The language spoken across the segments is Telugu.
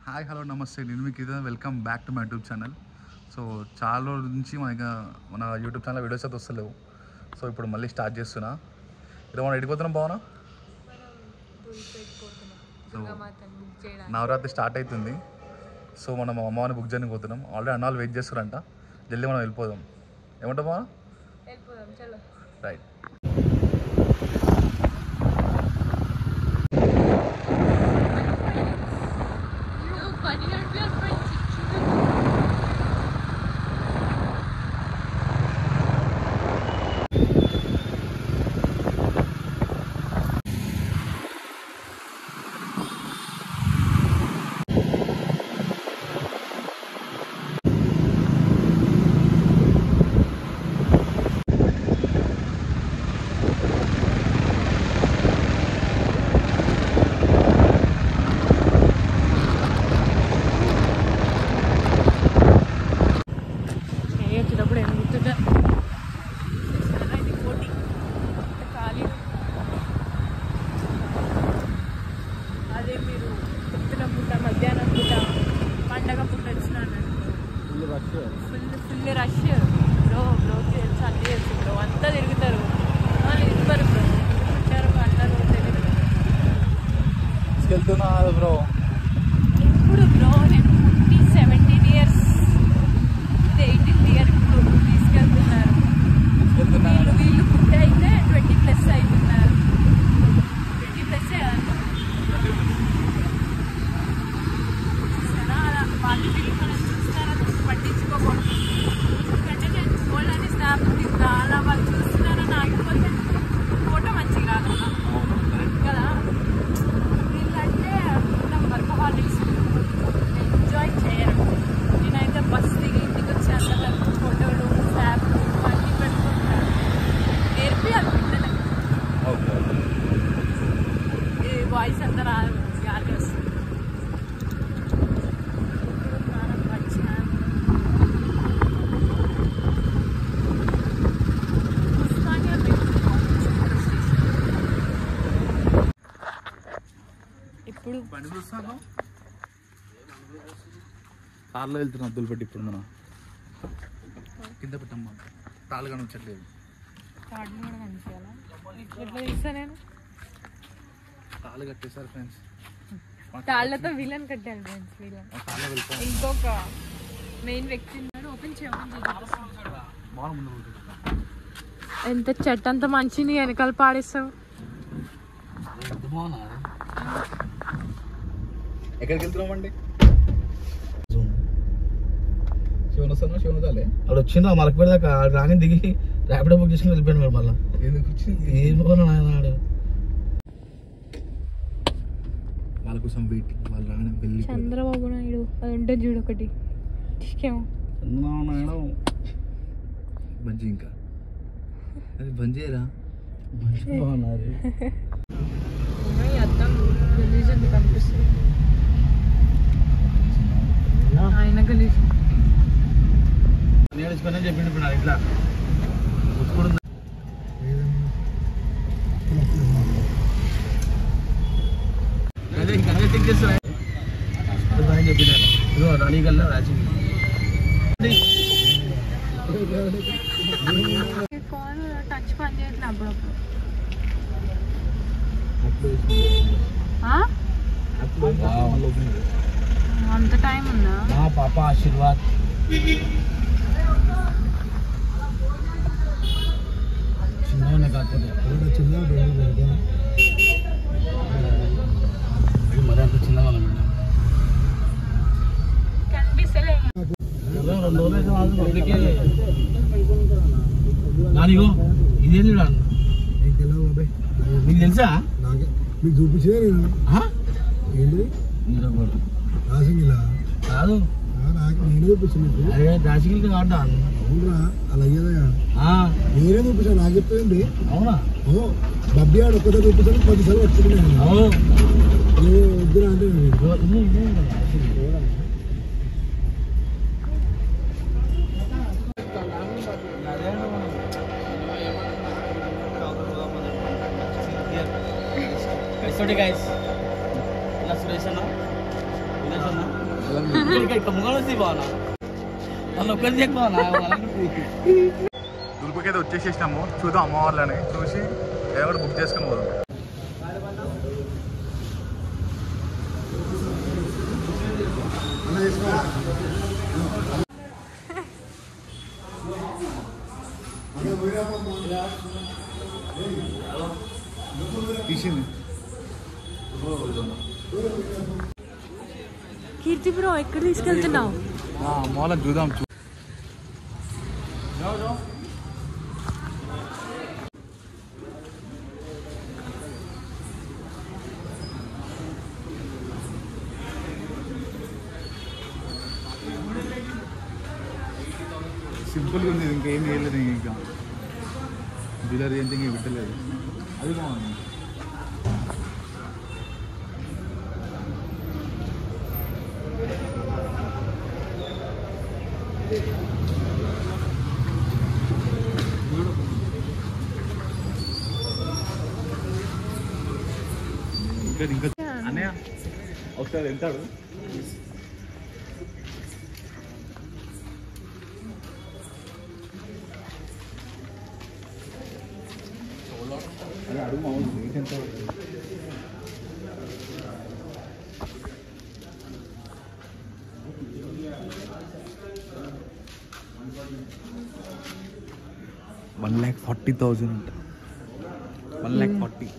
హాయ్ హలో నమస్తే, నేను మీకు ఇదే welcome back to my YouTube channel. So చాలా రోజుల నుంచి మన యూట్యూబ్ ఛానల్ వీడియోస్ అయితే వస్తలేవు. సో ఇప్పుడు మళ్ళీ స్టార్ట్ చేస్తున్నా. ఈరోజు మనం ఎడిపోతున్నాం బాగున్నా. సో నవరాత్రి స్టార్ట్ అవుతుంది. సో మనం అమ్మవారిని బుక్ చేయడానికి పోతున్నాం. ఆల్రెడీ అన్నాళ్ళు వెయిట్ చేస్తారంట. జల్దీ మనం వెళ్ళిపోదాం. ఏమంటాం బాగా? రైట్. Full rush bro. బ్రోకి తెలుసు, అన్నీ తెలుసు బ్రో. అంతా తిరుగుతారు, వాళ్ళు ఇవ్వరు బ్రో. వచ్చారు అందరూ తీసుకెళ్తున్నా బ్రో. ఇప్పుడు బ్రో నేను 17 years, ఇది 18th year. ఇప్పుడు తీసుకెళ్తున్నారు. వీళ్ళు పుట్టి అయితే 20+ అవుతున్నారు. 20+ అలా వాళ్ళు పిల్లలు చూస్తారని పట్టించుకోకూడదు. ఎందుకంటే నేను చూడాలని స్నాప్ తీస్తా, అలా వాళ్ళు చూస్తున్నారని ఆగిపోతే ఫోటో మంచిగా రాదు కదా. వీళ్ళంటే వర్కహాలిక్స్, ఎంజాయ్ చేయరు. నేనైతే బస్ దిగి ఇంటికి వచ్చి అందరూ ఫోటోలు స్నాప్లు అన్నీ పెట్టుకుంటాను. నేర్పియాలి పిల్లలకి. ఈ వాయిస్ అంతా రాదు, గాలి వస్తుంది. ఇప్పుడు బండి చూస్తాను, కార్లో వెళ్తున్నాం అద్దులు పెట్టి. ఇప్పుడు మనం కింద పెట్టమ్మా, తాళ్ళు కనిపించట్లేదు. తాడుని కూడా కనిపించాలా? ఎట్లా తీస్తా నేను? తాళ్ళు కట్టేశారు ఫ్రెండ్స్. తాళ్ళతో వీళ్ళని కట్టాను ఫ్రెండ్స్. వీళ్ళని తాళ్ళ వెళ్తాం. ఇంకొక మెయిన్ వ్యక్తి ఉన్నాడు. ఓపెన్ చేయమని. బాగా ముందు ఎంత చెట్టు అంత మంచిని వెనకాల పాడేస్తావు. బాగున్నా. ఎక్కడికి వెళ్తున్నామండి? శివన్ వస్తున్నా, శివన్ చాలే అక్కడ వచ్చిండు. మలకి పెడదాకా రాని దిగి ర్యాపిడో బుక్ చేసుకుని వెళ్ళిపోయాడు. మళ్ళీ ఎందుకు వచ్చింది ఏం పోనా నాడు వాళ్ళ కోసం వెయిటింగ్. వాళ్ళు రాని వెళ్ళి చంద్రబాబు నాయుడు అది ఉంటుంది చూడు ఒకటి. చంద్రబాబు నాయుడు బంజీ, ఇంకా అది బంజేరా బాగున్నారు. అర్థం కనిపిస్తుంది ఆయన గలీజ్. నేర్చుకుని చెప్పిండు ఇప్పుడు ఇట్లా వచ్చుకుంటు థింక్ చేస్తా చెప్పినా రాణి కల్లా రాజీ ఫోన్ టచ్ పని చేయట్లే అప్పుడప్పుడు. అంత టైం ఉందా? పాప ఆశీర్వాద్ చిన్న కాకపోతే మరి అంత చిన్నగా కనిపిస్తలే. 2 రోజులు పబ్లికే నానిగో ఇదేంటి మీకు తెలుసా? మీకు చూపించే ఏంటి రాసింగిలా కాదు, నేను చూపించాను. అదే రాసిగిల్ కాదా? అవునరా, అలా అయ్యేదా? నేనే చూపించాను. నాకు చెప్తాండి. అవునా? ఓ బబ్బీ ఆడు ఒక్కటే చూపించాను, 10 సార్లు వచ్చుకున్నాను. వద్దురా అంటే guys, ఇలా సురేష్ అన్న దుర్గకైతే వచ్చేసేసినాము. చూద్దాం అమ్మవార్లని, చూసి ఏదో కూడా బుక్ చేసుకుని పోదాం. తీసింది కీర్తి బ్రో ఎక్కడ తీసుకెళ్తున్నావు? అమ్మవాళ్ళని చూద్దాం. సింపుల్గా ఉంది, ఇంకేం చేయలేదు. ఇంకా జ్యువెలరీ అంటే ఇంక పెట్టలేదు. అది బాగుంది. ఇంకా అన్నయ్య ఒకసారి వెళ్తాడు. అదే అడుగు మామూలు రేట్ ఎంత అవుతుంది? $1,40,000 అంట. 1,40,000.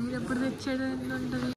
మీరు ఎప్పుడు తెచ్చేది ఉంటుంది?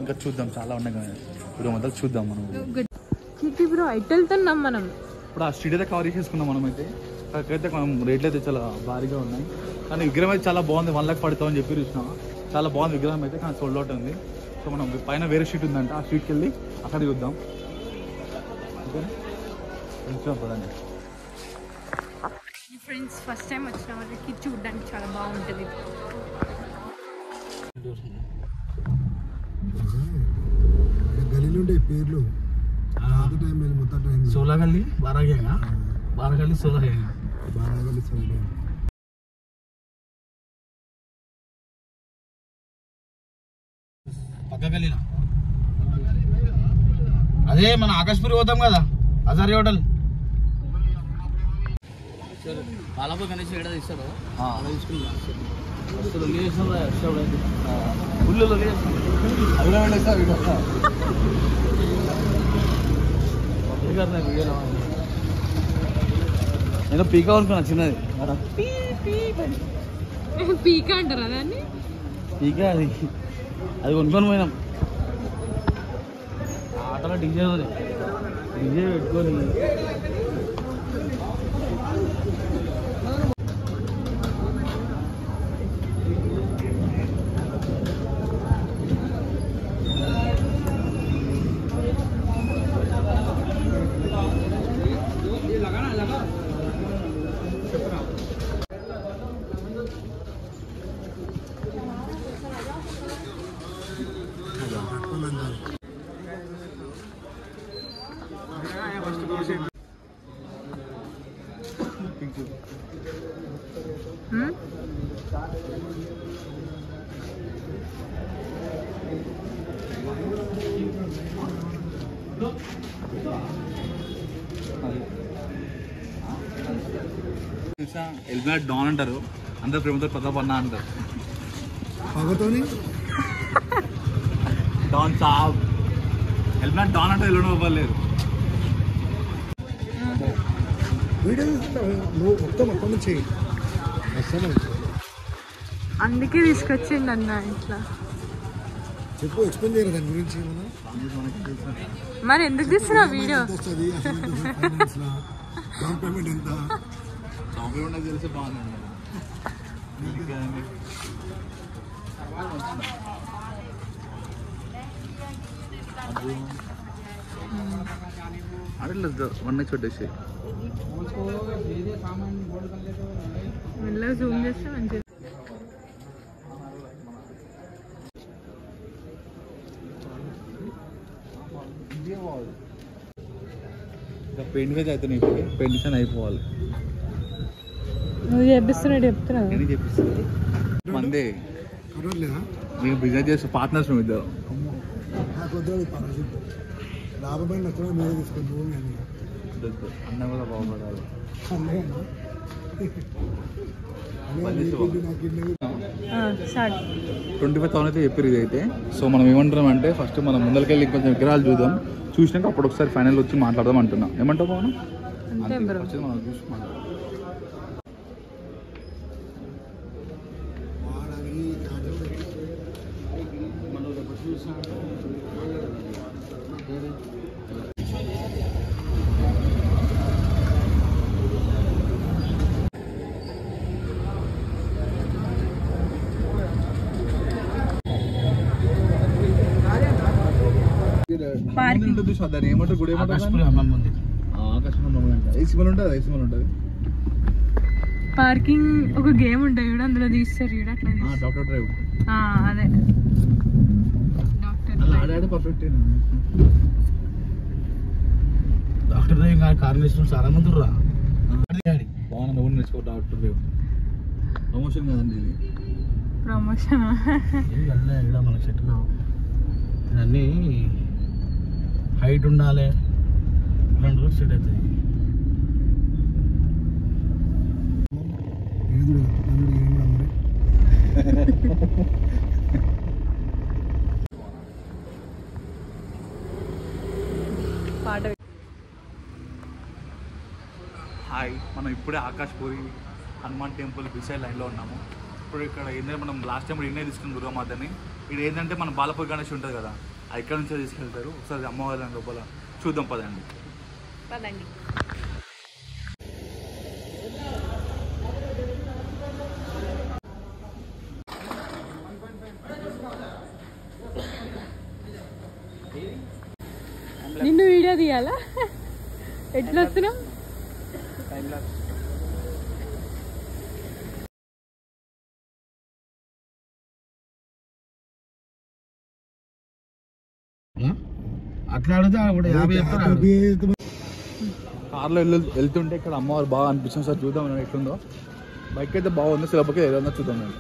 ఇంకా చూద్దాం, చాలా ఉన్నాయి కదా. ఇప్పుడు మొదలు చూద్దాం మనం. కీర్తి బ్రో ఎటు వెళ్తున్నాం మనం? ఇప్పుడు ఆ స్ట్రీట్ అయితే కవర్ చేసేసుకున్నాం మనం. అయితే అక్కడైతే మనం రేట్లు అయితే చాలా భారీగా ఉన్నాయి. కానీ విగ్రహం అయితే చాలా బాగుంది. 1,40,000 అని చెప్పి చూసినా. చాలా బాగుంది విగ్రహం అయితే, కానీ సోల్డ్ అవుట్ ఉంది. సో మనం పైన వేరే స్ట్రీట్ ఉందంట, ఆ స్ట్రీట్కి వెళ్ళి అక్కడ చూద్దాం. పదండి. ఫ్రెండ్స్ ఫస్ట్ టైం వచ్చిన వాళ్ళకి చూడడానికి చాలా బాగుంటుంది. గలీలు ఉంటాయి పేర్లు. మొత్తం టైం 16 गली 12 गया 12 गली 16 है 12 गली 16 పక్క గలీలో అదే మన ఆకాశ్పురి పోతాం కదా హజారీ హోటల్ పాలపూర్ గణేష్ ఎక్కడ తీస్తాడు అలా తీసుకున్నాం అసలు ఫుల్ నేను పీకా అనుకున్నా చిన్నది పీకా అంటారా దాన్ని? పీకా అది అది కొనుక్కొని పోయినాం ఆటలో డీజే పెట్టుకొని ఎల్బినాట్ డాన్ అంటారు, అందరు ప్రేమతో ప్రతాప్ అన్న అంటారు. డాన్ సాబ్ ఎల్బినాట్ డాన్ అంటే ఎల్లుండి అవ్వలేదు. అందుకే తీసుకొచ్చిండు అన్న ఇట్లా. చెప్పు, ఎక్స్ప్లెయిన్ చేయరు దాని గురించి. మరి ఎందుకు తీస్తున్నా వీడియో? డౌన్ పేమెంట్ ఎంత? పేమెంట్ తెలిసి బాగుంది. అడగలేదు 1 నెక్స్ట్ పెట్టేసి మెల్లగా జూమ్ చేస్తే మంచిది. పెయింటింగ్ అయితే అవుతున్నాయి ఇప్పుడు పెయింటింగ్స్ అని అయిపోవాలి. నువ్వు చేపిస్తున్నాడు చెప్తున్నావు నేను చెప్పిస్తాను మందే కనవట్లేదా మేము బిజినెస్ చేస్తే పార్ట్నర్స్ మేము ఇద్దరు. నాకు వద్దు పార్ట్నర్షిప్ లాభమైన నచ్చడం మీరే తీసుకొని పోయి అన్న కూడా బాగుపడాలి. స్టార్ట్ 25,000 అయితే చెప్పారు ఇది అయితే. సో మనం ఏమంటున్నాం అంటే ఫస్ట్ మనం ముందరికెళ్ళి కొంచెం విగ్రహాలు చూద్దాం, చూసినాక అప్పుడు ఒకసారి ఫైనల్ వచ్చి మాట్లాడదాం అంటున్నాం. ఏమంటావు మనం అంతే బ్రో. వచ్చేది మనం చూసి మాట్లాడదాం. దాన్ని ఏమంటారు గుడి ఉంటుంది. పార్కింగ్ ఒక గేమ్ ఉంటుంది చూడ, అందులో తీస్తారు చూడ అట్లా డాక్టర్ డ్రైవ్ అదే డాక్టర్ పర్ఫెక్ట్. డాక్టర్ కార్ నేర్చుకుని చాలా మంది రా బాగున్నా నువ్వు నేర్చుకో డాక్టర్ డ్రైవ్. ప్రమోషన్ కదండి ఇది. ప్రమోషన్ ఇక్కడ మనకు సెట్ కావు అన్నీ హైట్ ఉండాలి ఇలాంటి కూడా సెట్ అవుతుంది. పాట హాయ్, మనం ఇప్పుడే ఆకాష్ పూరి హనుమాన్ టెంపుల్ బిసైడ్ లైన్లో ఉన్నాము. ఇప్పుడు ఇక్కడ ఏంటంటే మనం లాస్ట్ టైం ఇన్నే తీసుకున్నాం దుర్గామాతని. ఇక్కడ ఏంటంటే మన బాలపూర్ గణేష్ ఉంటుంది కదా, అది ఇక్కడ నుంచే తీసుకెళ్తారు. ఒకసారి అమ్మవారి లోపల చూద్దాం పదండి. పదండి. నిన్ను వీడియో తీయాలా? ఎట్లా వస్తున్నావు? అట్లా అడిగితే కార్లో వెళ్తుంటే ఇక్కడ అమ్మవారు బాగా అనిపిస్తుంది. సార్ చూద్దాం మనం ఎట్లుందో. బైక్ అయితే బాగుంది, సిలబకి ఏదన్నా చూద్దాం నేను.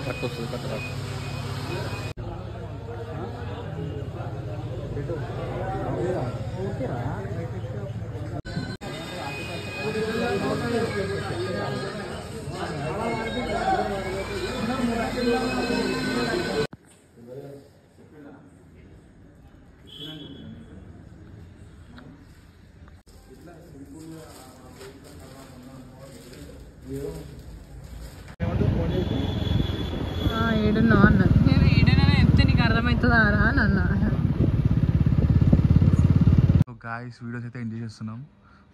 కట్టొస్తుంది కట్టరా. ఏడున్నా అన్న, నేను ఏడైనా చెప్తే నీకు అర్థమవుతుందా రా అని అన్నా. సో గాయస్ వీడియోస్ అయితే ఎంజాయ్ చేస్తున్నాం.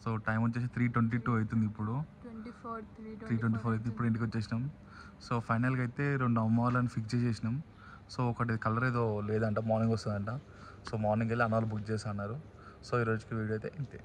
సో టైం వచ్చేసి 3:22 అవుతుంది. ఇప్పుడు 3:24 అయితే ఇప్పుడు ఇంటికి వచ్చేసినాం. సో ఫైనల్గా అయితే 2 అమ్మవాళ్ళని ఫిక్స్ చేసేసినాం. సో ఒకటి కలర్ ఏదో లేదంట, మార్నింగ్ వస్తుందంట. సో మార్నింగ్ వెళ్ళి అన్నవాళ్ళు బుక్ చేస్తా అన్నారు. సో ఈరోజుకి వీడియో అయితే ఇంతే.